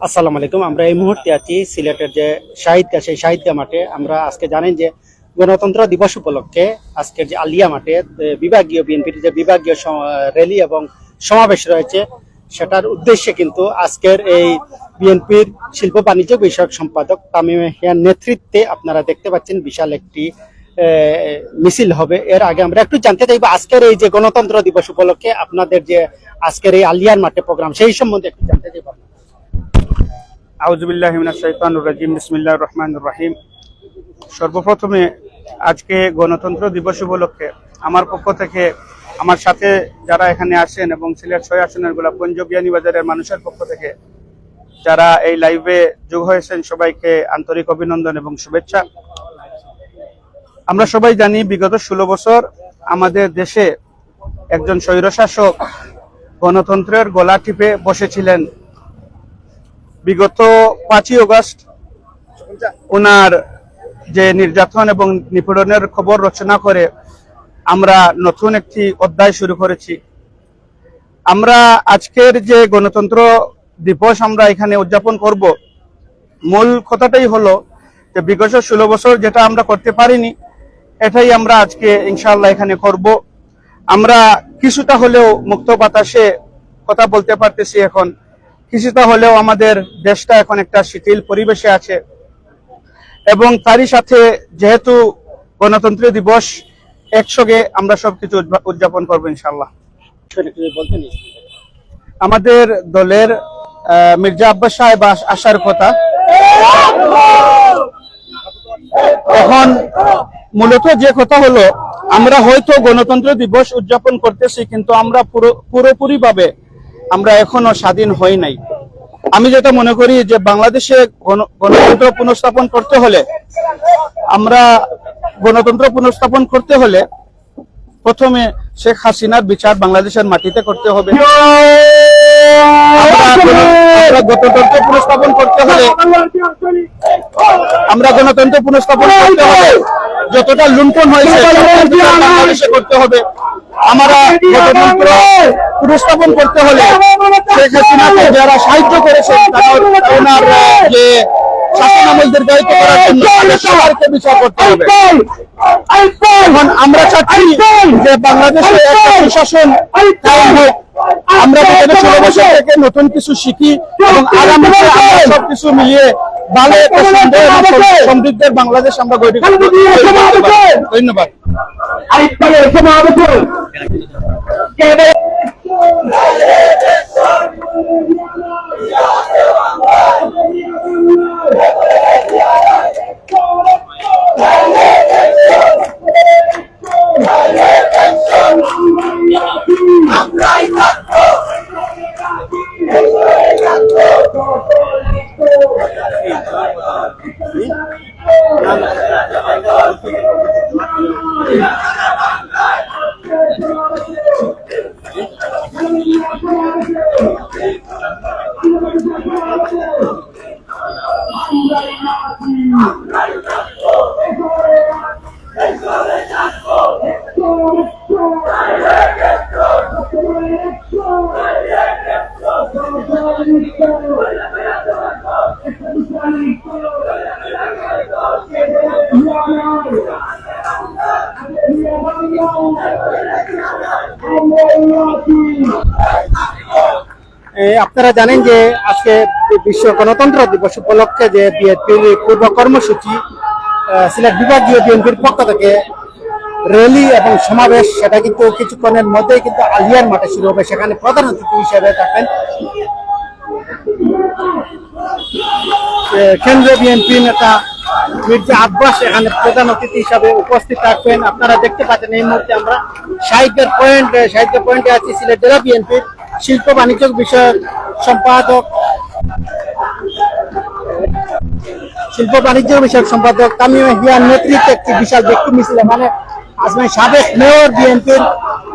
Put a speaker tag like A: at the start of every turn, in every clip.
A: আসসালামু আলাইকুম। আমরা এই মুহূর্তে আছি সিলেটের যে শাহিদগা, সেই শাহিদগা মাঠে। আমরা আজকে জানেন যে গণতন্ত্র দিবস উপলক্ষে আজকের যে আলিয়া মাঠে বিভাগীয় বিএনপির যে বিভাগীয় র্যালি এবং সমাবেশ রয়েছে, সেটার উদ্দেশ্যে কিন্তু আজকের এই বিএনপির শিল্প বাণিজ্য বিষয়ক সম্পাদক তামিম ইয়াহিয়ার নেতৃত্বে আপনারা দেখতে পাচ্ছেন বিশাল একটি মিছিল হবে। এর আগে আমরা একটু জানতে চাইবো আজকের এই যে গণতন্ত্র দিবস উপলক্ষে আপনাদের যে আজকের এই আলিয়ার মাঠে প্রোগ্রাম, সেই সম্বন্ধে একটু জানতে চাইবো।
B: আউযুবিল্লাহি মিনাশ শাইতানির রাজিম, বিসমিল্লাহির রহমানির রহিম। সর্বপ্রথমে আজকে গণতন্ত্র দিবস উপলক্ষে আমার পক্ষ থেকে, আমার সাথে যারা এখানে আসেন এবং সিলেট ৬ আসনের গোলাপগঞ্জ বিয়ানীবাজারের মানুষের পক্ষ থেকে যারা এই লাইভে যোগ হয়েছেন, সবাইকে আন্তরিক অভিনন্দন এবং শুভেচ্ছা। আমরা সবাই জানি বিগত ১৬ বছর আমাদের দেশে একজন স্বৈরশাসক গণতন্ত্রের গলা টিপে বসেছিলেন। বিগত ৫ই আগস্ট ওনার যে নির্যাতন এবং নিপীড়নের খবর রচনা করে আমরা নতুন একটি অধ্যায় শুরু করেছি। আমরা আজকের যে গণতন্ত্র দিবস আমরা এখানে উদযাপন করব, মূল কথাটাই হলো যে বিগত ১৬ বছর যেটা আমরা করতে পারিনি, এটাই আমরা আজকে ইনশাআল্লাহ এখানে করব। আমরা কিছুটা হলেও মুক্ত বাতাসে কথা বলতে পারতেছি, এখন কিছুটা হলেও আমাদের দেশটা এখন একটা শিথিল পরিবেশে আছে, এবং তারই সাথে যেহেতু গণতন্ত্র দিবস, একসঙ্গে আমরা সবকিছু উদযাপন করবো ইনশাআল্লাহ। আমাদের দলের মির্জা আব্বাস সাহেব আসার কথা। এখন মূলত যে কথা হলো, আমরা হয়তো গণতন্ত্র দিবস উদযাপন করতেছি, কিন্তু আমরা পুরোপুরি ভাবে আমরা এখনো স্বাধীন হই নাই। আমি যেটা মনে করি যে বাংলাদেশে গণতন্ত্র পুনঃস্থাপন করতে হলে, আমরা গণতন্ত্র পুনঃস্থাপন করতে হলে প্রথমে শেখ হাসিনার বিচার বাংলাদেশের মাটিতে করতে হবে। আমরা গণতন্ত্র পুনঃস্থাপন করতে হলে যতটা লুণ্ঠন হয়েছে বাংলাদেশে করতে হবে। আমরা গণতন্ত্র পুনঃস্থাপন করতে হলে শেখ হাসিনাকে যারা সাহায্য করেছেন ওনার যে শাসন আমল দীর্ঘায়িত করার জন্য সবাইকে বিচার করতে হবে। এখন আমরা চাচ্ছি যে বাংলাদেশে একটা সুশাসন কায়েম হোক। আমরা বিগত ১৬ বছর থেকে নতুন কিছু শিখি এবং আগামীতে আমরা সবকিছু মিলিয়ে ভালো একটা সুন্দর সমৃদ্ধের বাংলাদেশ আমরা গড়ে তুলতে পারি। ধন্যবাদ।
A: আপনারা জানেন যে আজকে বিশ্ব গণতন্ত্র দিবস উপলক্ষে যে বিএনপির পূর্ব কর্মসূচি, সিলেট বিভাগীয় বিএনপির পক্ষ থেকে র্যালি এবং সমাবেশ, সেটা কিন্তু কিছুক্ষণের মধ্যেই কিন্তু আলিয়ার মাঠে শুরু হবে। সেখানে প্রধান অতিথি হিসেবে থাকবেন কেন্দ্রীয় বিএনপি নেতা মির্জা আব্বাস, এখানে প্রধান অতিথি হিসাবে উপস্থিত থাকবেন। আপনারা দেখতে পাচ্ছেন এই মুহূর্তে আমরা সাহিত্য পয়েন্টে আছি। সিলেট জেলা বিএনপির শিল্প বাণিজ্য বিষয়ক সম্পাদক তামিম ইয়াহিয়ার নেতৃত্বে একটি বিশাল ব্যক্তি মিছিল, মানে আজকে সাবেক মেয়র বিএনপির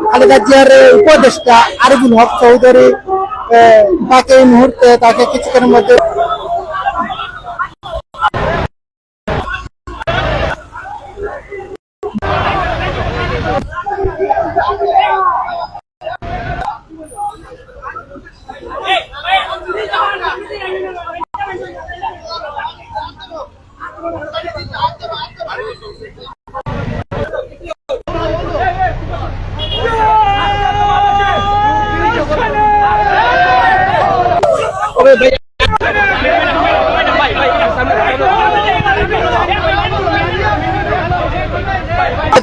A: খালেদা জিয়ার উপদেষ্টা আরিফুল হক চৌধুরী, তাকে এই মুহূর্তে কিছুক্ষণের মধ্যে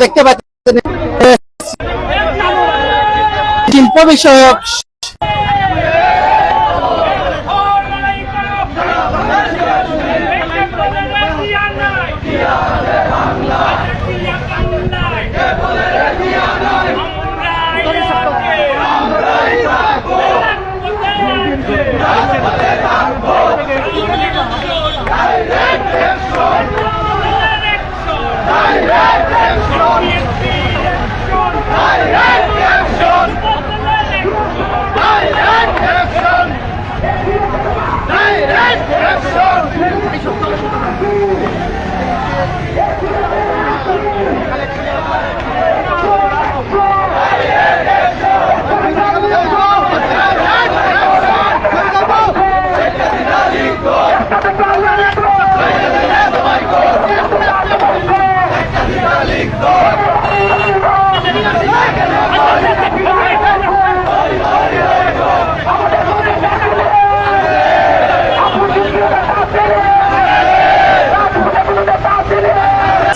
A: দেখতে পাচ্ছেন শিল্প বিষয়ক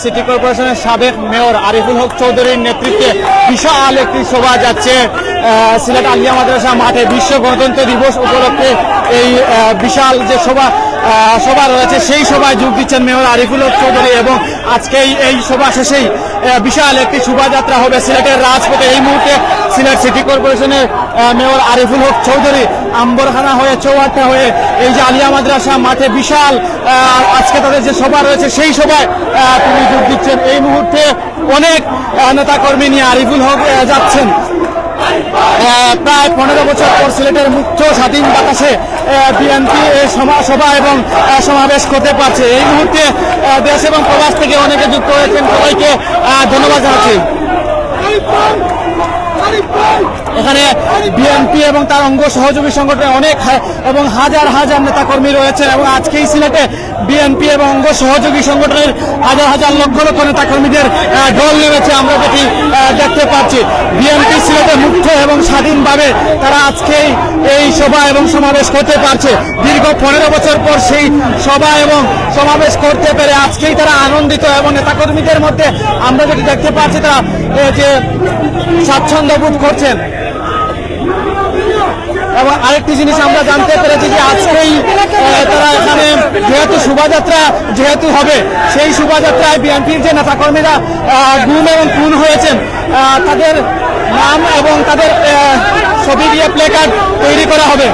C: সিটি কর্পোরেশনের সাবেক মেয়র আরিফুল হক চৌধুরীর নেতৃত্বে বিশাল একটি শোভা যাচ্ছে সিলেট আলিয়া মাদ্রাসা মাঠে। বিশ্ব গণতন্ত্র দিবস উপলক্ষে এই বিশাল যে সভা রয়েছে সেই সভায় যোগ দিচ্ছেন মেয়র আরিফুল হক চৌধুরী এবং আজকে এই সভা শেষেই বিশাল একটি শোভাযাত্রা হবে সিলেটের রাজপথে। এই মুহূর্তে সিলেট সিটি কর্পোরেশনের মেয়র আরিফুল হক চৌধুরী আম্বরখানা হয়ে চৌহাট্টা হয়ে এই যে আলিয়া মাদ্রাসা মাঠে বিশাল আজকে তাদের যে সভা রয়েছে সেই সভায় তিনি যোগ দিচ্ছেন। এই মুহূর্তে অনেক নেতাকর্মী নিয়ে আরিফুল হক যাচ্ছেন। প্রায় 15 বছর পর সিলেটের মুক্ত স্বাধীন বাতাসে বিএনপি সভা এবং সমাবেশ করতে পারছে। এই মুহূর্তে দেশ এবং প্রবাস থেকে অনেকে যুক্ত হয়েছেন, সবাইকে ধন্যবাদ জানাচ্ছি। এখানে বিএনপি এবং তার অঙ্গ সহযোগী সংগঠনের অনেক এবং হাজার হাজার নেতাকর্মী রয়েছেন এবং আজকেই সিলেটে বিএনপি এবং অঙ্গ সহযোগী সংগঠনের হাজার হাজার লক্ষ লক্ষ নেতাকর্মীদের ঢল নেমেছে আমরা যেটি দেখতে পাচ্ছি। বিএনপি সিলেটে মুক্ত এবং স্বাধীনভাবে তারা আজকেই এই সভা এবং সমাবেশ করতে পারছে। দীর্ঘ 15 বছর পর সেই সভা এবং সমাবেশ করতে পেরে আজকেই তারা আনন্দিত এবং নেতাকর্মীদের মধ্যে আমরা যেটি দেখতে পাচ্ছি তারা যে স্বাচ্ছন্দ্য বোধ করছেন। এবং আরেকটি জিনিস আমরা জানতে পেরেছি যে আজকেই তারা এখানে যেহেতু শোভাযাত্রা যেহেতু হবে সেই শোভাযাত্রায় বিএনপির যে নেতাকর্মীরা গুম এবং খুন হয়েছেন তাদের নাম এবং তাদের ছবি দিয়ে প্লেকার্ড তৈরি করা হবে।